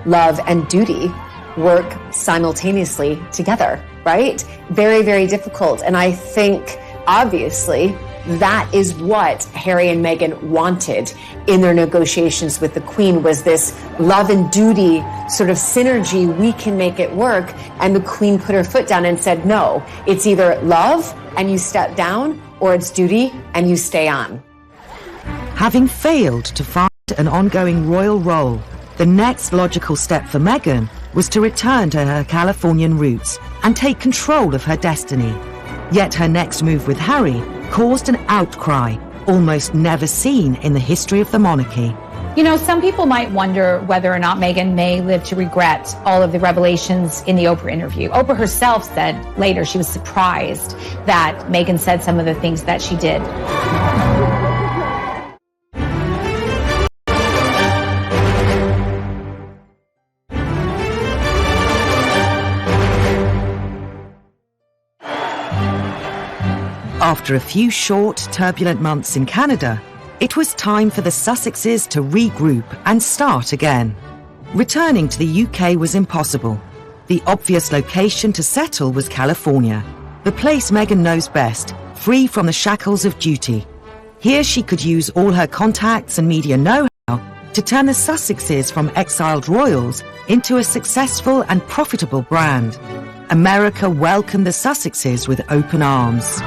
love and duty work simultaneously together, right? Very, very difficult. And I think, obviously, that is what Harry and Meghan wanted in their negotiations with the Queen, was this love and duty sort of synergy. We can make it work. And the Queen put her foot down and said, no, it's either love and you step down, or it's duty and you stay on. Having failed to find an ongoing royal role, the next logical step for Meghan was to return to her Californian roots and take control of her destiny. Yet her next move with Harry caused an outcry almost never seen in the history of the monarchy. Some people might wonder whether or not Meghan may live to regret all of the revelations in the Oprah interview. Oprah herself said later she was surprised that Meghan said some of the things that she did. After a few short, turbulent months in Canada, it was time for the Sussexes to regroup and start again. Returning to the UK was impossible. The obvious location to settle was California, the place Meghan knows best, free from the shackles of duty. Here she could use all her contacts and media know-how to turn the Sussexes from exiled royals into a successful and profitable brand. America welcomed the Sussexes with open arms.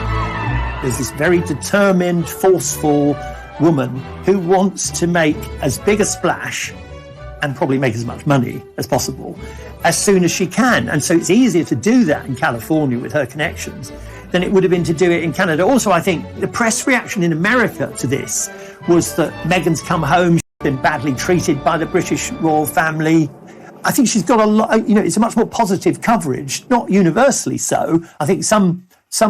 There's this very determined, forceful woman who wants to make as big a splash and probably make as much money as possible as soon as she can. And so it's easier to do that in California with her connections than it would have been to do it in Canada. Also, I think the press reaction in America to this was that Meghan's come home, she's been badly treated by the British royal family. I think she's got a lot, it's a much more positive coverage, not universally so. I think some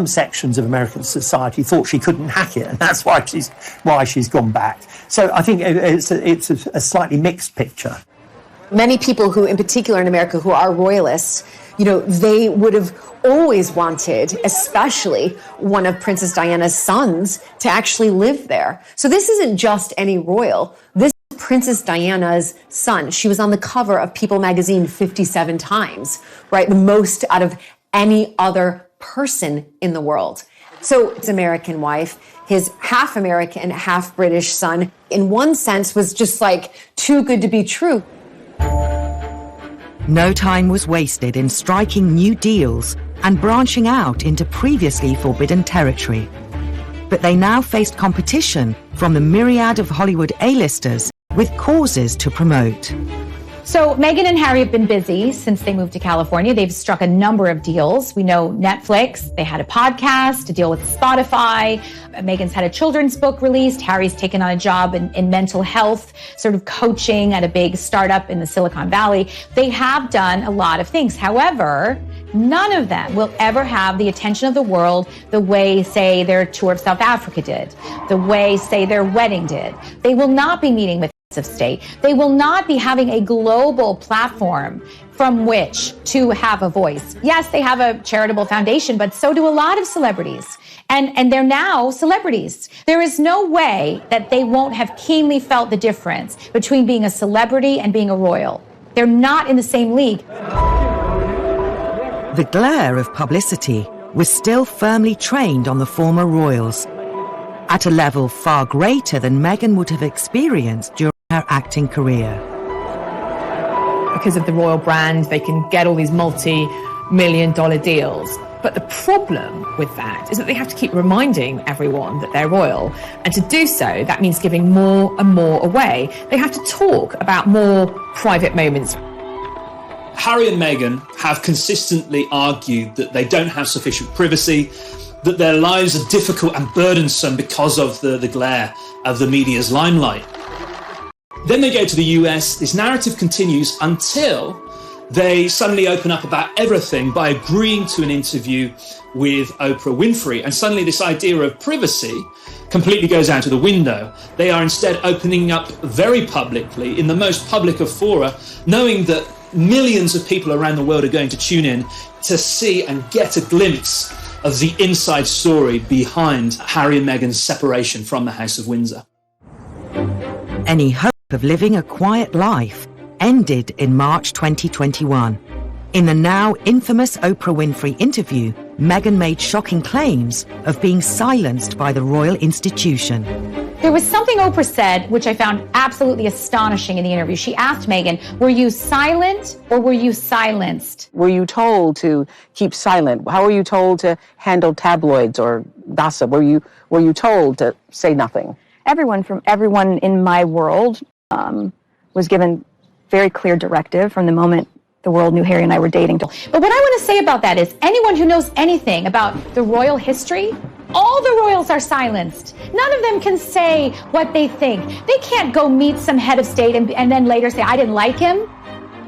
sections of American society thought she couldn't hack it, and that's why she's gone back. So I think it's a slightly mixed picture. Many people who, in particular in America, who are royalists, they would have always wanted, especially one of Princess Diana's sons, to actually live there. So this isn't just any royal. This is Princess Diana's son. She was on the cover of People magazine 57 times, right? The most out of any other person in the world. So his American wife, his half American, half British son, in one sense was just like too good to be true. No time was wasted in striking new deals and branching out into previously forbidden territory. But they now faced competition from the myriad of Hollywood A-listers with causes to promote. So Meghan and Harry have been busy since they moved to California. They've struck a number of deals. We know Netflix, they had a podcast, a deal with Spotify. Meghan's had a children's book released. Harry's taken on a job in mental health, sort of coaching at a big startup in the Silicon Valley. They have done a lot of things. However, none of them will ever have the attention of the world the way, say, their tour of South Africa did, the way, say, their wedding did. They will not be meeting with of state. They will not be having a global platform from which to have a voice. Yes, they have a charitable foundation, but so do a lot of celebrities. And they're now celebrities. There is no way that they won't have keenly felt the difference between being a celebrity and being a royal. They're not in the same league. The glare of publicity was still firmly trained on the former royals, at a level far greater than Meghan would have experienced during her acting career. Because of the royal brand, they can get all these multi-million-dollar deals. But the problem with that is that they have to keep reminding everyone that they're royal. And to do so, that means giving more and more away. They have to talk about more private moments. Harry and Meghan have consistently argued that they don't have sufficient privacy, that their lives are difficult and burdensome because of the glare of the media's limelight. Then they go to the US, this narrative continues until they suddenly open up about everything by agreeing to an interview with Oprah Winfrey. And suddenly this idea of privacy completely goes out of the window. They are instead opening up very publicly, in the most public of fora, knowing that millions of people around the world are going to tune in to see and get a glimpse of the inside story behind Harry and Meghan's separation from the House of Windsor. Any hope of living a quiet life ended in March 2021. In the now infamous Oprah Winfrey interview, Meghan made shocking claims of being silenced by the royal institution. There was something Oprah said which I found absolutely astonishing in the interview. She asked Meghan, were you silent or were you silenced? Were you told to keep silent? How were you told to handle tabloids or gossip? Were you told to say nothing? Everyone in my world was given very clear directive from the moment the world knew Harry and I were dating. But what I want to say about that is anyone who knows anything about the royal history, all the royals are silenced. None of them can say what they think. They can't go meet some head of state and then later say, I didn't like him.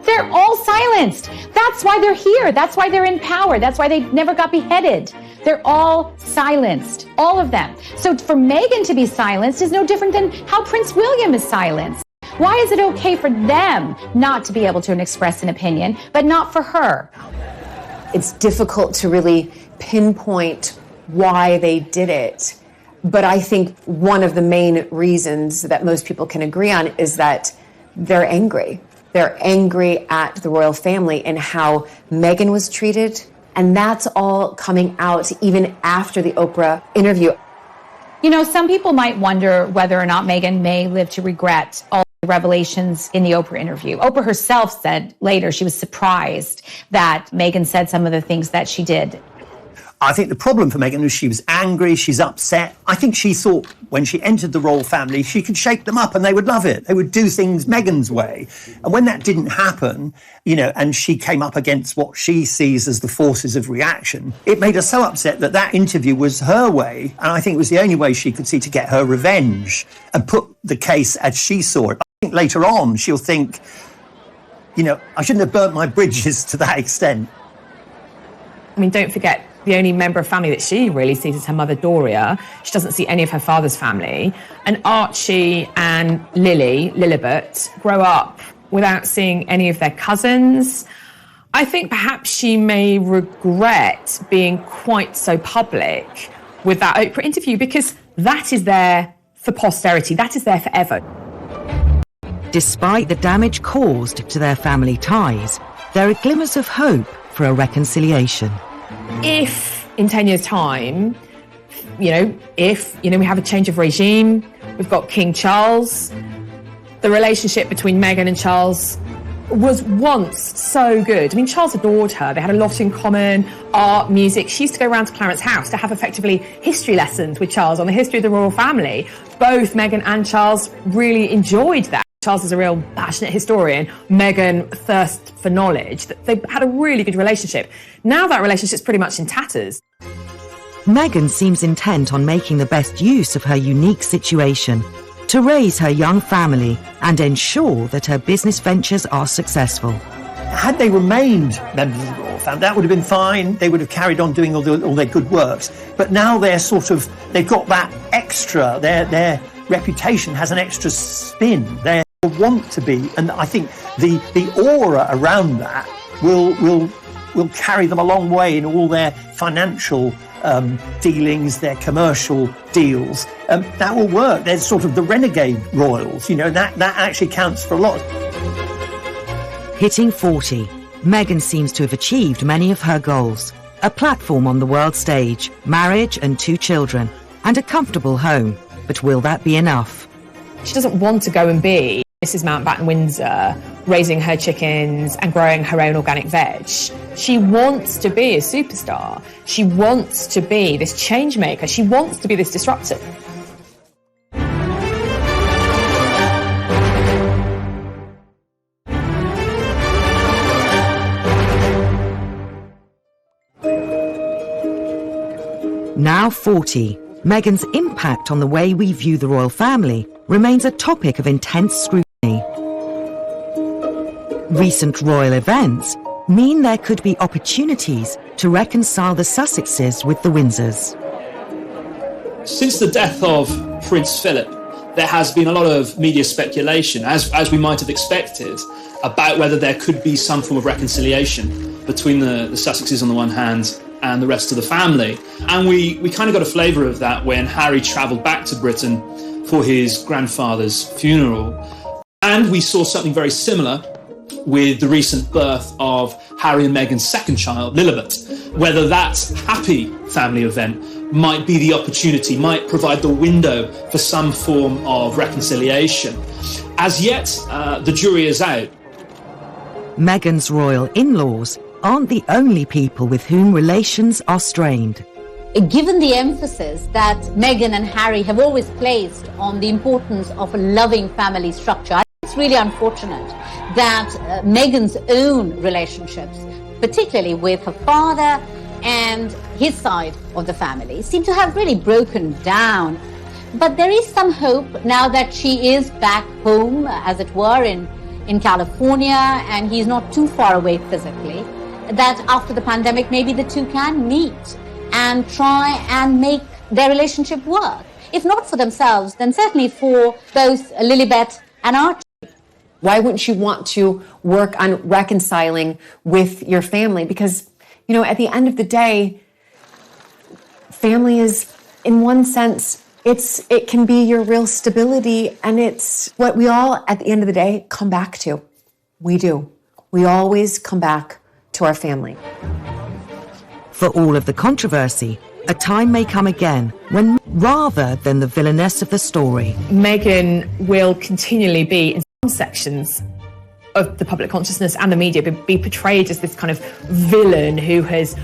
They're all silenced. That's why they're here. That's why they're in power. That's why they never got beheaded. They're all silenced, all of them. So for Meghan to be silenced is no different than how Prince William is silenced. Why is it okay for them not to be able to express an opinion, but not for her? It's difficult to really pinpoint why they did it. But I think one of the main reasons that most people can agree on is that they're angry. They're angry at the royal family and how Meghan was treated. And that's all coming out even after the Oprah interview. You know, some people might wonder whether or not Meghan may live to regret all the revelations in the Oprah interview. Oprah herself said later she was surprised that Meghan said some of the things that she did. I think the problem for Meghan is she was angry, she's upset. I think she thought when she entered the royal family, she could shake them up and they would love it. They would do things Meghan's way. And when that didn't happen, you know, and she came up against what she sees as the forces of reaction, it made her so upset that that interview was her way. And I think it was the only way she could see to get her revenge and put the case as she saw it. I think later on she'll think, you know, I shouldn't have burnt my bridges to that extent. I mean, don't forget, the only member of family that she really sees is her mother, Doria. She doesn't see any of her father's family. And Archie and Lilibet, grow up without seeing any of their cousins. I think perhaps she may regret being quite so public with that Oprah interview because that is there for posterity. That is there forever. Despite the damage caused to their family ties, there are glimmers of hope for a reconciliation. If in 10 years' time, we have a change of regime, we've got King Charles, the relationship between Meghan and Charles was once so good. I mean, Charles adored her. They had a lot in common, art, music. She used to go around to Clarence's house to have effectively history lessons with Charles on the history of the royal family. Both Meghan and Charles really enjoyed that. Charles is a real passionate historian. Meghan thirsts for knowledge. They had a really good relationship. Now that relationship's pretty much in tatters. Meghan seems intent on making the best use of her unique situation to raise her young family and ensure that her business ventures are successful. Had they remained members of the royal family, that would have been fine. They would have carried on doing all their good works. But now they've got that extra, their reputation has an extra spin. They want to be, and I think the aura around that will carry them a long way in all their financial dealings, their commercial deals. That will work. They're sort of the renegade royals, you know, that actually counts for a lot. Hitting 40, Meghan seems to have achieved many of her goals. A platform on the world stage, marriage and 2 children, and a comfortable home. But will that be enough? She doesn't want to go and be Mrs. Mountbatten Windsor, raising her chickens and growing her own organic veg. She wants to be a superstar. She wants to be this change maker. She wants to be this disruptor. Now 40, Meghan's impact on the way we view the royal family remains a topic of intense scrutiny. Recent royal events mean there could be opportunities to reconcile the Sussexes with the Windsors. Since the death of Prince Philip, there has been a lot of media speculation, as we might have expected, about whether there could be some form of reconciliation between the Sussexes on the one hand and the rest of the family. And we kind of got a flavour of that when Harry travelled back to Britain for his grandfather's funeral. And we saw something very similar with the recent birth of Harry and Meghan's second child, Lilibet. Whether that happy family event might be the opportunity, might provide the window for some form of reconciliation. As yet, the jury is out. Meghan's royal in-laws aren't the only people with whom relations are strained. Given the emphasis that Meghan and Harry have always placed on the importance of a loving family structure, I think it's really unfortunate that Meghan's own relationships, particularly with her father and his side of the family, seem to have really broken down. But there is some hope now that she is back home, as it were, in California, and he's not too far away physically, that after the pandemic, maybe the two can meet and try and make their relationship work. If not for themselves, then certainly for both Lilibet and Archie. Why wouldn't you want to work on reconciling with your family? Because, you know, at the end of the day, family is, in one sense, it can be your real stability, and it's what we all, at the end of the day, come back to. We do. We always come back to our family. For all of the controversy, a time may come again when, rather than the villainess of the story, Meghan will continually be, in some sections of the public consciousness and the media, be portrayed as this kind of villain who has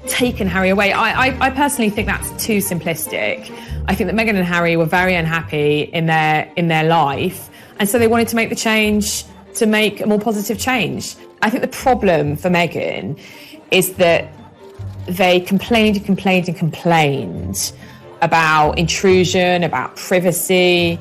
taken Harry away. I personally think that's too simplistic. I think that Meghan and Harry were very unhappy in their life, and so they wanted to make the change to make a more positive change. I think the problem for Meghan is that they complained about intrusion, about privacy,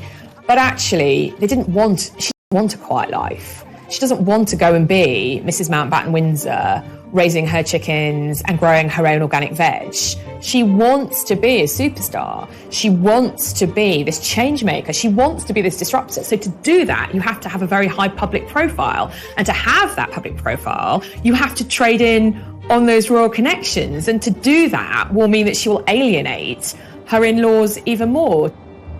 but actually she didn't want a quiet life. She doesn't want to go and be Mrs. Mountbatten Windsor, raising her chickens and growing her own organic veg. She wants to be a superstar. She wants to be this change maker. She wants to be this disruptor. So to do that, you have to have a very high public profile. And to have that public profile, you have to trade in on those royal connections. And to do that will mean that she will alienate her in-laws even more.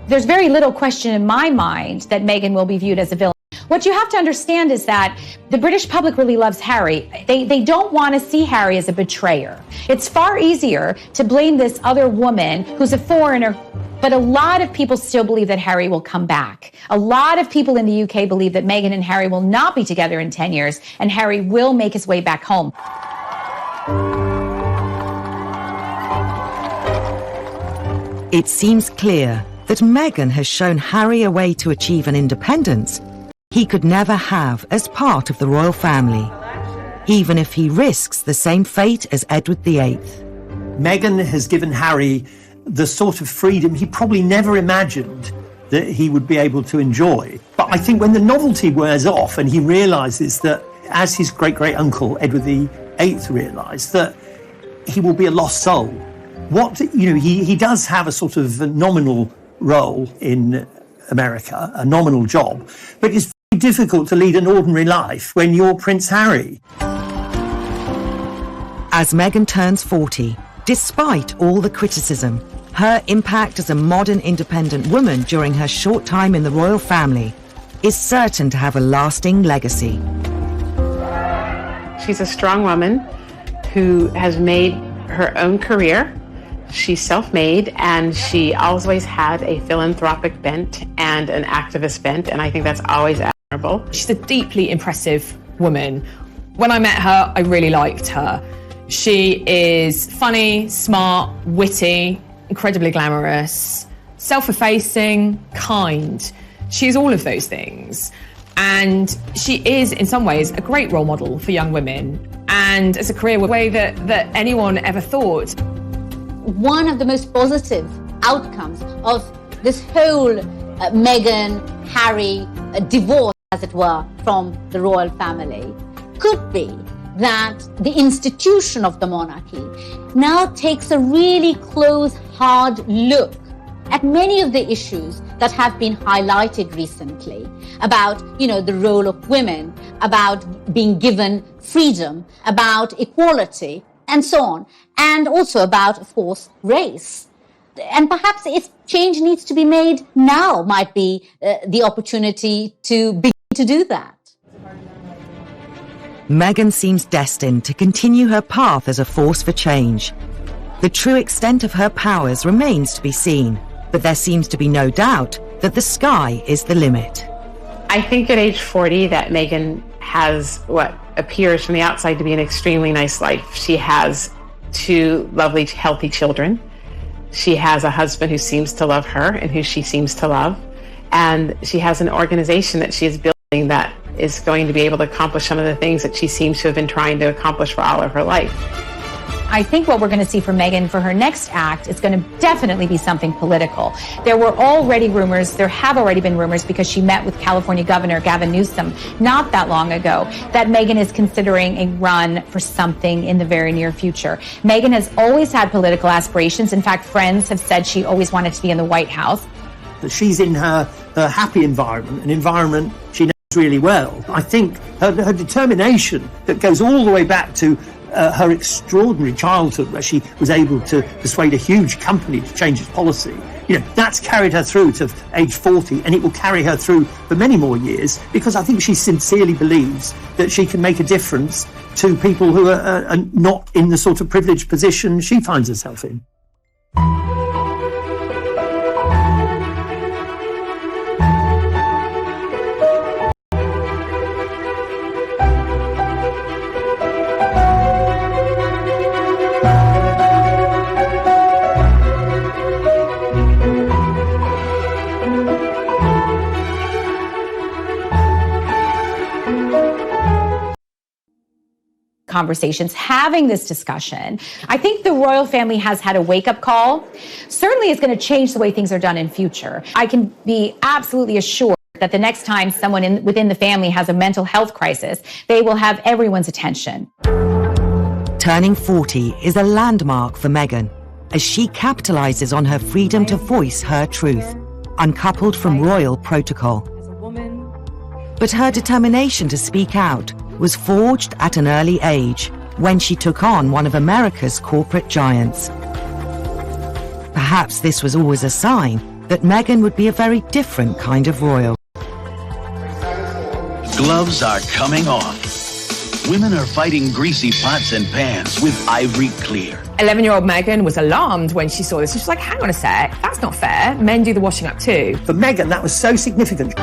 There's very little question in my mind that Meghan will be viewed as a villain. What you have to understand is that the British public really loves Harry. They don't want to see Harry as a betrayer. It's far easier to blame this other woman who's a foreigner, but a lot of people still believe that Harry will come back. A lot of people in the UK believe that Meghan and Harry will not be together in 10 years, and Harry will make his way back home. It seems clear that Meghan has shown Harry a way to achieve an independence he could never have as part of the royal family, even if he risks the same fate as Edward VIII. Meghan has given Harry the sort of freedom he probably never imagined that he would be able to enjoy. But I think when the novelty wears off and he realises that, as his great-great-uncle Edward VIII realised, that he will be a lost soul. He does have a sort of nominal role in America, a nominal job, but it's very difficult to lead an ordinary life when you're Prince Harry. As Meghan turns 40, despite all the criticism, her impact as a modern independent woman during her short time in the royal family is certain to have a lasting legacy. She's a strong woman who has made her own career. She's self-made, and she always had a philanthropic bent and an activist bent, and I think that's always admirable. She's a deeply impressive woman. When I met her, I really liked her. She is funny, smart, witty, incredibly glamorous, self-effacing, kind. She's all of those things. And she is, in some ways, a great role model for young women, and as a career way that anyone ever thought. One of the most positive outcomes of this whole Meghan, Harry divorce, as it were, from the royal family could be that the institution of the monarchy now takes a really close, hard look at many of the issues that have been highlighted recently about, the role of women, about being given freedom, about equality, and so on, and also about, of course, race. And perhaps if change needs to be made, now might be the opportunity to begin to do that. Meghan seems destined to continue her path as a force for change. The true extent of her powers remains to be seen, but there seems to be no doubt that the sky is the limit. I think at age 40 that Meghan has what appears from the outside to be an extremely nice life. She has 2 lovely, healthy children. She has a husband who seems to love her and who she seems to love. And she has an organization that she is building that is going to be able to accomplish some of the things that she seems to have been trying to accomplish for all of her life. I think what we're going to see from Meghan for her next act is going to definitely be something political. There have already been rumors, because she met with California Governor Gavin Newsom not that long ago, that Meghan is considering a run for something in the very near future. Meghan has always had political aspirations. In fact, friends have said she always wanted to be in the White House. She's in her happy environment, an environment she knows really well. I think her determination that goes all the way back to her extraordinary childhood where she was able to persuade a huge company to change its policy, that's carried her through to age 40, and it will carry her through for many more years, because I think she sincerely believes that she can make a difference to people who are not in the sort of privileged position she finds herself in. Conversations, having this discussion. I think the royal family has had a wake-up call. Certainly is going to change the way things are done in future. I can be absolutely assured that the next time someone within the family has a mental health crisis, they will have everyone's attention. Turning 40 is a landmark for Meghan, as she capitalizes on her freedom to voice her truth, uncoupled from royal protocol. But her determination to speak out was forged at an early age, when she took on one of America's corporate giants. Perhaps this was always a sign that Meghan would be a very different kind of royal. Gloves are coming off. Women are fighting greasy pots and pans with Ivory Clear. 11-year-old Meghan was alarmed when she saw this. She was like, hang on a sec, that's not fair. Men do the washing up too. For Meghan, that was so significant.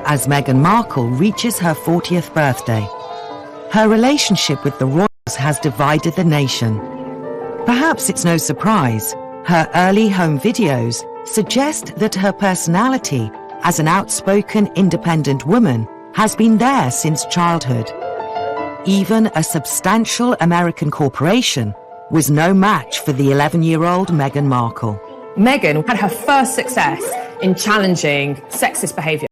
As Meghan Markle reaches her 40th birthday, her relationship with the royals has divided the nation. Perhaps it's no surprise, her early home videos suggest that her personality as an outspoken, independent woman has been there since childhood. Even a substantial American corporation was no match for the 11-year-old Meghan Markle. Meghan had her first success in challenging sexist behaviour.